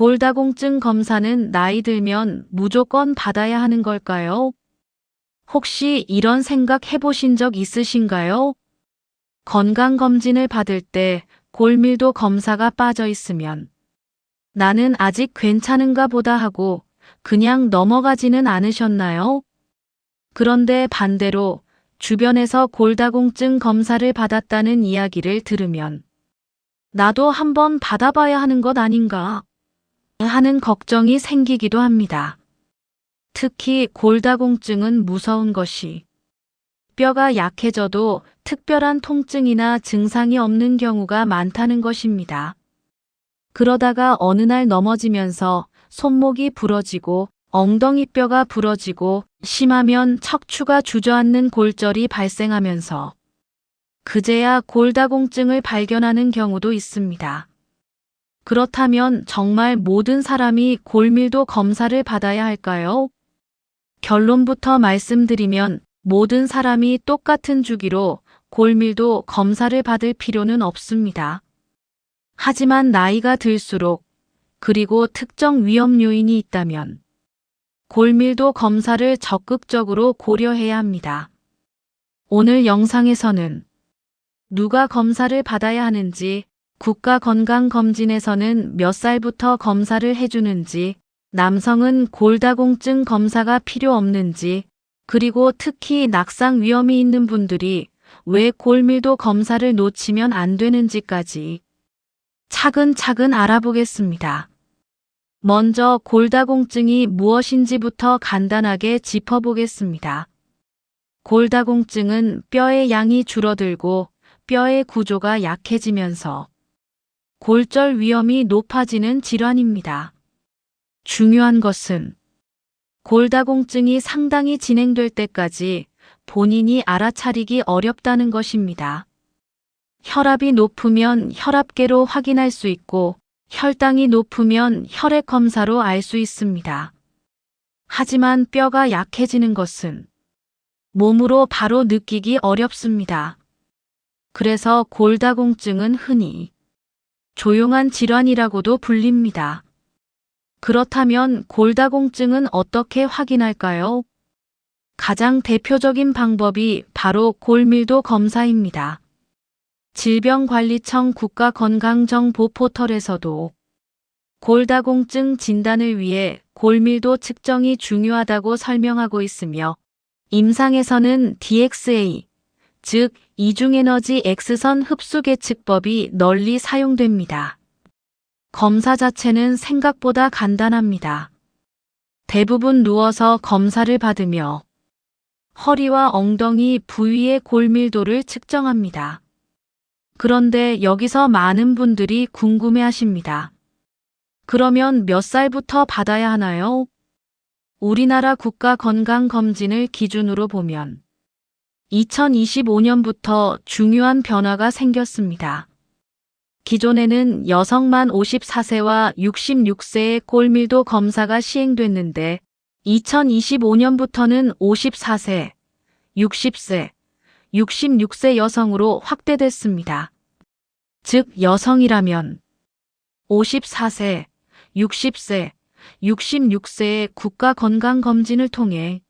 골다공증 검사는 나이 들면 무조건 받아야 하는 걸까요? 혹시 이런 생각 해보신 적 있으신가요? 건강검진을 받을 때 골밀도 검사가 빠져 있으면 나는 아직 괜찮은가 보다 하고 그냥 넘어가지는 않으셨나요? 그런데 반대로 주변에서 골다공증 검사를 받았다는 이야기를 들으면 나도 한번 받아봐야 하는 것 아닌가 하는 걱정이 생기기도 합니다. 특히 골다공증은 무서운 것이 뼈가 약해져도 특별한 통증이나 증상이 없는 경우가 많다는 것입니다. 그러다가 어느 날 넘어지면서 손목이 부러지고 엉덩이뼈가 부러지고 심하면 척추가 주저앉는 골절이 발생하면서 그제야 골다공증을 발견하는 경우도 있습니다. 그렇다면 정말 모든 사람이 골밀도 검사를 받아야 할까요? 결론부터 말씀드리면 모든 사람이 똑같은 주기로 골밀도 검사를 받을 필요는 없습니다. 하지만 나이가 들수록 그리고 특정 위험 요인이 있다면 골밀도 검사를 적극적으로 고려해야 합니다. 오늘 영상에서는 누가 검사를 받아야 하는지, 국가건강검진에서는 몇 살부터 검사를 해주는지, 남성은 골다공증 검사가 필요 없는지, 그리고 특히 낙상 위험이 있는 분들이 왜 골밀도 검사를 놓치면 안 되는지까지 차근차근 알아보겠습니다. 먼저 골다공증이 무엇인지부터 간단하게 짚어보겠습니다. 골다공증은 뼈의 양이 줄어들고 뼈의 구조가 약해지면서 골절 위험이 높아지는 질환입니다. 중요한 것은 골다공증이 상당히 진행될 때까지 본인이 알아차리기 어렵다는 것입니다. 혈압이 높으면 혈압계로 확인할 수 있고 혈당이 높으면 혈액 검사로 알 수 있습니다. 하지만 뼈가 약해지는 것은 몸으로 바로 느끼기 어렵습니다. 그래서 골다공증은 흔히 조용한 질환이라고도 불립니다. 그렇다면 골다공증은 어떻게 확인할까요? 가장 대표적인 방법이 바로 골밀도 검사입니다. 질병관리청 국가건강정보 포털에서도 골다공증 진단을 위해 골밀도 측정이 중요하다고 설명하고 있으며 임상에서는 DXA, 즉 이중에너지 X선 흡수 계측법이 널리 사용됩니다. 검사 자체는 생각보다 간단합니다. 대부분 누워서 검사를 받으며 허리와 엉덩이 부위의 골밀도를 측정합니다. 그런데 여기서 많은 분들이 궁금해하십니다. 그러면 몇 살부터 받아야 하나요? 우리나라 국가건강검진을 기준으로 보면 2025년부터 중요한 변화가 생겼습니다. 기존에는 여성만 54세와 66세의 골밀도 검사가 시행됐는데 2025년부터는 54세, 60세, 66세 여성으로 확대됐습니다. 즉 여성이라면 54세, 60세, 66세의 국가건강검진을 통해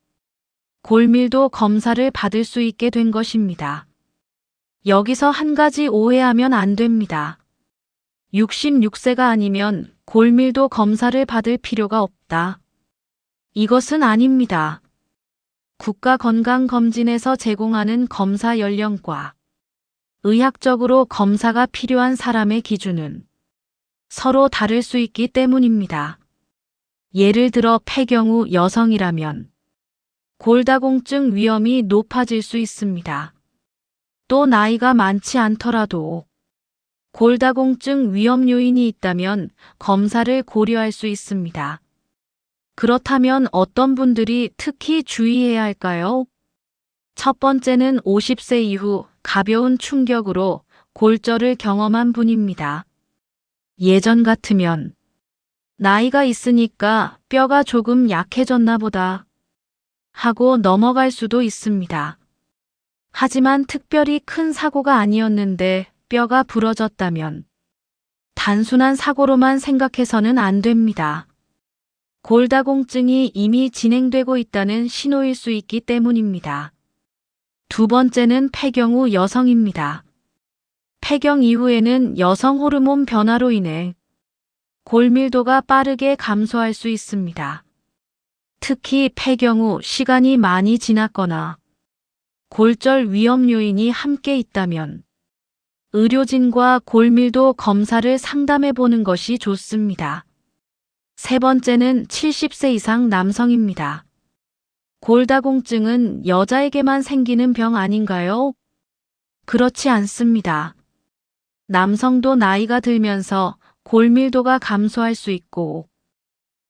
골밀도 검사를 받을 수 있게 된 것입니다. 여기서 한 가지 오해하면 안 됩니다. 66세가 아니면 골밀도 검사를 받을 필요가 없다. 이것은 아닙니다. 국가건강검진에서 제공하는 검사 연령과 의학적으로 검사가 필요한 사람의 기준은 서로 다를 수 있기 때문입니다. 예를 들어 폐경후 여성이라면 골다공증 위험이 높아질 수 있습니다. 또 나이가 많지 않더라도 골다공증 위험 요인이 있다면 검사를 고려할 수 있습니다. 그렇다면 어떤 분들이 특히 주의해야 할까요? 첫 번째는 50세 이후 가벼운 충격으로 골절을 경험한 분입니다. 예전 같으면 나이가 있으니까 뼈가 조금 약해졌나 보다 하고 넘어갈 수도 있습니다. 하지만 특별히 큰 사고가 아니었는데 뼈가 부러졌다면 단순한 사고로만 생각해서는 안 됩니다. 골다공증이 이미 진행되고 있다는 신호일 수 있기 때문입니다. 두 번째는 폐경 후 여성입니다. 폐경 이후에는 여성 호르몬 변화로 인해 골밀도가 빠르게 감소할 수 있습니다. 특히 폐경 후 시간이 많이 지났거나 골절 위험 요인이 함께 있다면 의료진과 골밀도 검사를 상담해 보는 것이 좋습니다. 세 번째는 70세 이상 남성입니다. 골다공증은 여자에게만 생기는 병 아닌가요? 그렇지 않습니다. 남성도 나이가 들면서 골밀도가 감소할 수 있고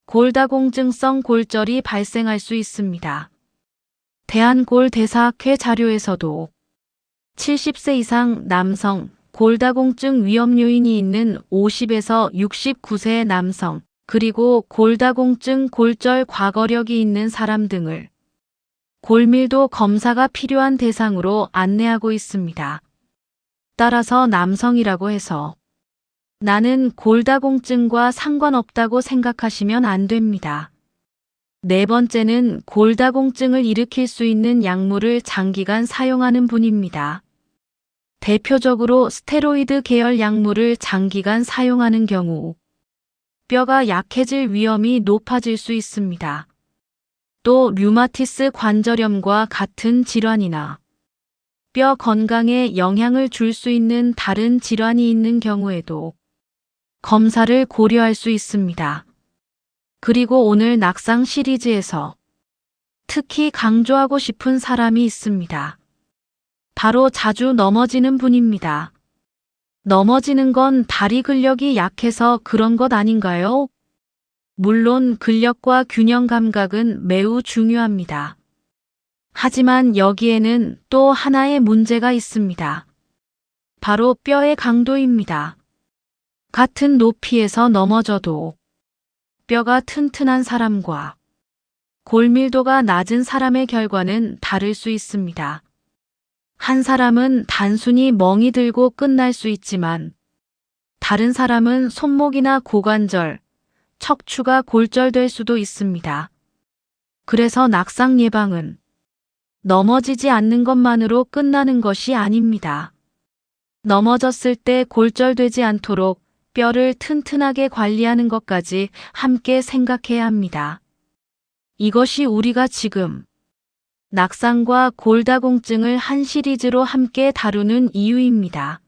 골다공증성 골절이 발생할 수 있습니다. 대한골대사학회 자료에서도 70세 이상 남성, 골다공증 위험 요인이 있는 50에서 69세 남성, 그리고 골다공증 골절 과거력이 있는 사람 등을 골밀도 검사가 필요한 대상으로 안내하고 있습니다. 따라서 남성이라고 해서 나는 골다공증과 상관없다고 생각하시면 안 됩니다. 네 번째는 골다공증을 일으킬 수 있는 약물을 장기간 사용하는 분입니다. 대표적으로 스테로이드 계열 약물을 장기간 사용하는 경우 뼈가 약해질 위험이 높아질 수 있습니다. 또 류마티스 관절염과 같은 질환이나 뼈 건강에 영향을 줄 수 있는 다른 질환이 있는 경우에도 검사를 고려할 수 있습니다. 그리고 오늘 낙상 시리즈에서 특히 강조하고 싶은 사람이 있습니다. 바로 자주 넘어지는 분입니다. 넘어지는 건 다리 근력이 약해서 그런 것 아닌가요? 물론 근력과 균형 감각은 매우 중요합니다. 하지만 여기에는 또 하나의 문제가 있습니다. 바로 뼈의 강도입니다. 같은 높이에서 넘어져도 뼈가 튼튼한 사람과 골밀도가 낮은 사람의 결과는 다를 수 있습니다. 한 사람은 단순히 멍이 들고 끝날 수 있지만 다른 사람은 손목이나 고관절, 척추가 골절될 수도 있습니다. 그래서 낙상 예방은 넘어지지 않는 것만으로 끝나는 것이 아닙니다. 넘어졌을 때 골절되지 않도록 뼈를 튼튼하게 관리하는 것까지 함께 생각해야 합니다. 이것이 우리가 지금 낙상과 골다공증을 한 시리즈로 함께 다루는 이유입니다.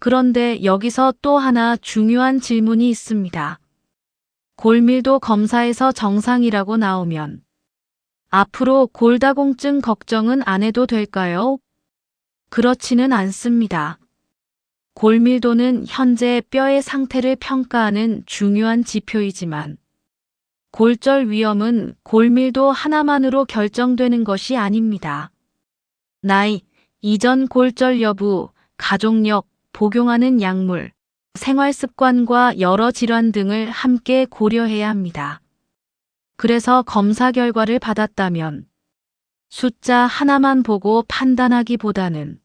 그런데 여기서 또 하나 중요한 질문이 있습니다. 골밀도 검사에서 정상이라고 나오면 앞으로 골다공증 걱정은 안 해도 될까요? 그렇지는 않습니다. 골밀도는 현재 뼈의 상태를 평가하는 중요한 지표이지만 골절 위험은 골밀도 하나만으로 결정되는 것이 아닙니다. 나이, 이전 골절 여부, 가족력, 복용하는 약물, 생활 습관과 여러 질환 등을 함께 고려해야 합니다. 그래서 검사 결과를 받았다면 숫자 하나만 보고 판단하기보다는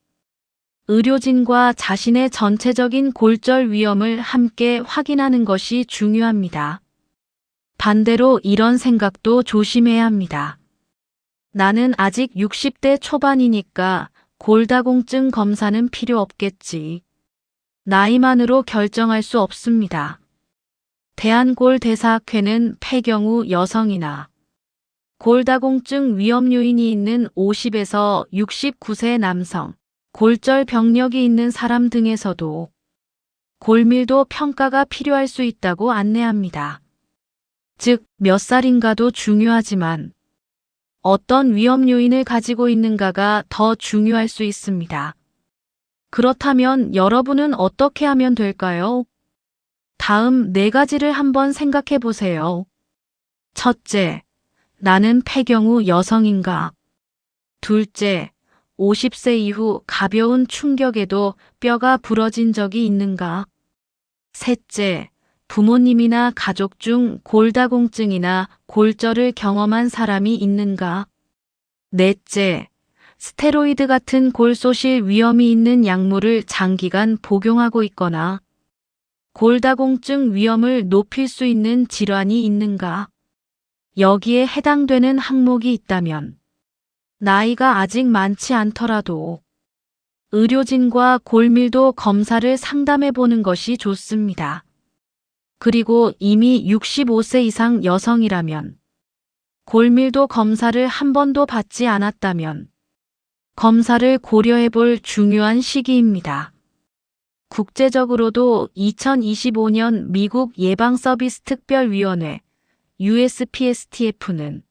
의료진과 자신의 전체적인 골절 위험을 함께 확인하는 것이 중요합니다. 반대로 이런 생각도 조심해야 합니다. 나는 아직 60대 초반이니까 골다공증 검사는 필요 없겠지. 나이만으로 결정할 수 없습니다. 대한골대사학회는 폐경 후 여성이나 골다공증 위험 요인이 있는 50에서 69세 남성, 골절 병력이 있는 사람 등에서도 골밀도 평가가 필요할 수 있다고 안내합니다. 즉, 몇 살인가도 중요하지만 어떤 위험 요인을 가지고 있는가가 더 중요할 수 있습니다. 그렇다면 여러분은 어떻게 하면 될까요? 다음 4가지를 한번 생각해 보세요. 첫째, 나는 폐경 후 여성인가? 둘째, 50세 이후 가벼운 충격에도 뼈가 부러진 적이 있는가? 셋째, 부모님이나 가족 중 골다공증이나 골절을 경험한 사람이 있는가? 넷째, 스테로이드 같은 골소실 위험이 있는 약물을 장기간 복용하고 있거나 골다공증 위험을 높일 수 있는 질환이 있는가? 여기에 해당되는 항목이 있다면 나이가 아직 많지 않더라도 의료진과 골밀도 검사를 상담해 보는 것이 좋습니다. 그리고 이미 65세 이상 여성이라면 골밀도 검사를 한 번도 받지 않았다면 검사를 고려해 볼 중요한 시기입니다. 국제적으로도 2025년 미국 예방서비스 특별위원회 USPSTF는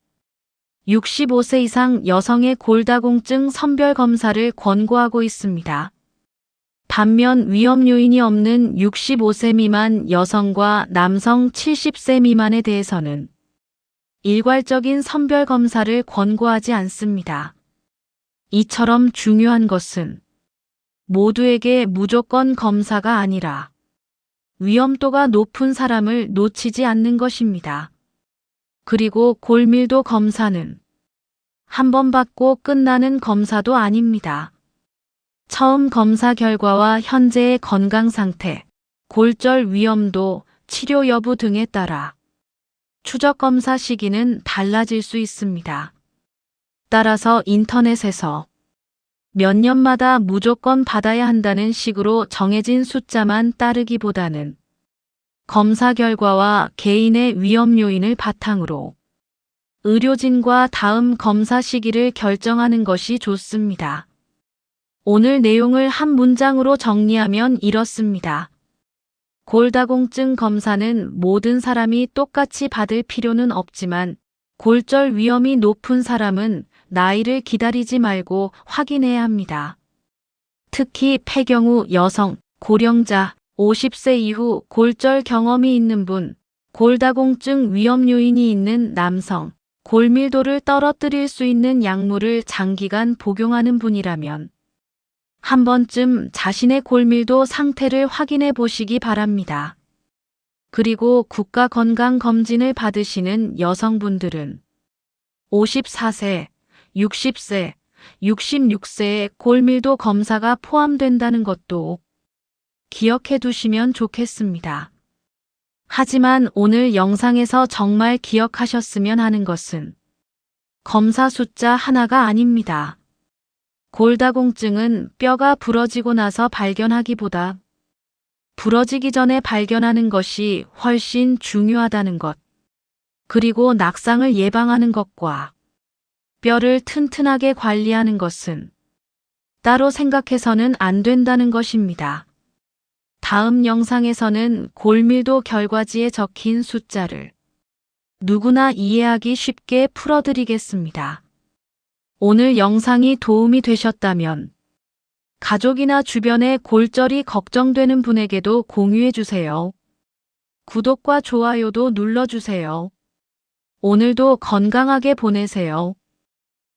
65세 이상 여성의 골다공증 선별 검사를 권고하고 있습니다. 반면 위험 요인이 없는 65세 미만 여성과 남성 70세 미만에 대해서는 일괄적인 선별 검사를 권고하지 않습니다. 이처럼 중요한 것은 모두에게 무조건 검사가 아니라 위험도가 높은 사람을 놓치지 않는 것입니다. 그리고 골밀도 검사는 한 번 받고 끝나는 검사도 아닙니다. 처음 검사 결과와 현재의 건강 상태, 골절 위험도, 치료 여부 등에 따라 추적 검사 시기는 달라질 수 있습니다. 따라서 인터넷에서 몇 년마다 무조건 받아야 한다는 식으로 정해진 숫자만 따르기보다는 검사 결과와 개인의 위험 요인을 바탕으로 의료진과 다음 검사 시기를 결정하는 것이 좋습니다. 오늘 내용을 한 문장으로 정리하면 이렇습니다. 골다공증 검사는 모든 사람이 똑같이 받을 필요는 없지만 골절 위험이 높은 사람은 나이를 기다리지 말고 확인해야 합니다. 특히 폐경후 여성, 고령자, 50세 이후 골절 경험이 있는 분, 골다공증 위험 요인이 있는 남성, 골밀도를 떨어뜨릴 수 있는 약물을 장기간 복용하는 분이라면 한 번쯤 자신의 골밀도 상태를 확인해 보시기 바랍니다. 그리고 국가건강검진을 받으시는 여성분들은 54세, 60세, 66세의 골밀도 검사가 포함된다는 것도 기억해 두시면 좋겠습니다. 하지만 오늘 영상에서 정말 기억하셨으면 하는 것은 검사 숫자 하나가 아닙니다. 골다공증은 뼈가 부러지고 나서 발견하기보다 부러지기 전에 발견하는 것이 훨씬 중요하다는 것, 그리고 낙상을 예방하는 것과 뼈를 튼튼하게 관리하는 것은 따로 생각해서는 안 된다는 것입니다. 다음 영상에서는 골밀도 결과지에 적힌 숫자를 누구나 이해하기 쉽게 풀어드리겠습니다. 오늘 영상이 도움이 되셨다면 가족이나 주변에 골절이 걱정되는 분에게도 공유해주세요. 구독과 좋아요도 눌러주세요. 오늘도 건강하게 보내세요.